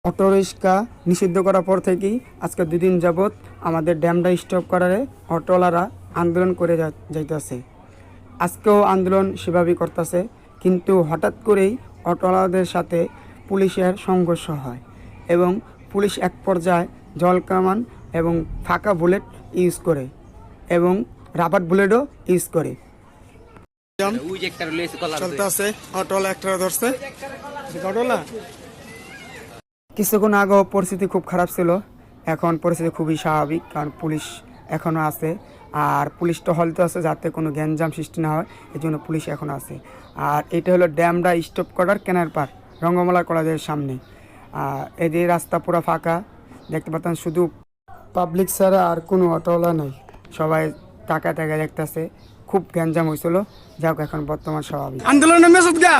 Auto rickshaw নিষিদ্ধ করার পর থেকেই আজকে 2 দিন যাবৎ আমাদের ড্যামটা স্টপ করারে অটোওয়ালারা আন্দোলন করে যাইতেছে। আজকেও আন্দোলন সেভাবেই করতেছে, কিন্তু হঠাৎ করেই অটোওয়ালাদের সাথে পুলিশের সংঘর্ষ হয় এবং পুলিশ এক পর্যায়ে জল কামান এবং ফাঁকা বুলেট ইউজ করে এবং রাবার বুলেটও ইউজ করে। চলতেছে অটোওয়ালা একটা ধরছে, অটোওয়ালা কিছুক্ষণ আগেও পরিস্থিতি খুব খারাপ ছিল, এখন পরিস্থিতি খুবই স্বাভাবিক, কারণ পুলিশ এখনও আছে। আর পুলিশ টহলতে আছে যাতে কোনো গ্যাঞ্জাম সৃষ্টি না হয়, এই জন্য পুলিশ এখনও আছে। আর এটা হলো ড্যামটা স্টপ করার কেনার পার রঙ্গমালা কলেজের সামনে। এই যে রাস্তা পুরো ফাঁকা দেখতে পাচ্ছেন, শুধু পাবলিক ছাড়া আর কোনো অটোওয়ালা নেই, সবাই টাকা দেখতেছে। খুব গ্যাঞ্জাম হয়েছিল, যাক এখন বর্তমান স্বাভাবিক। আন্দোলনের মেসেজ গা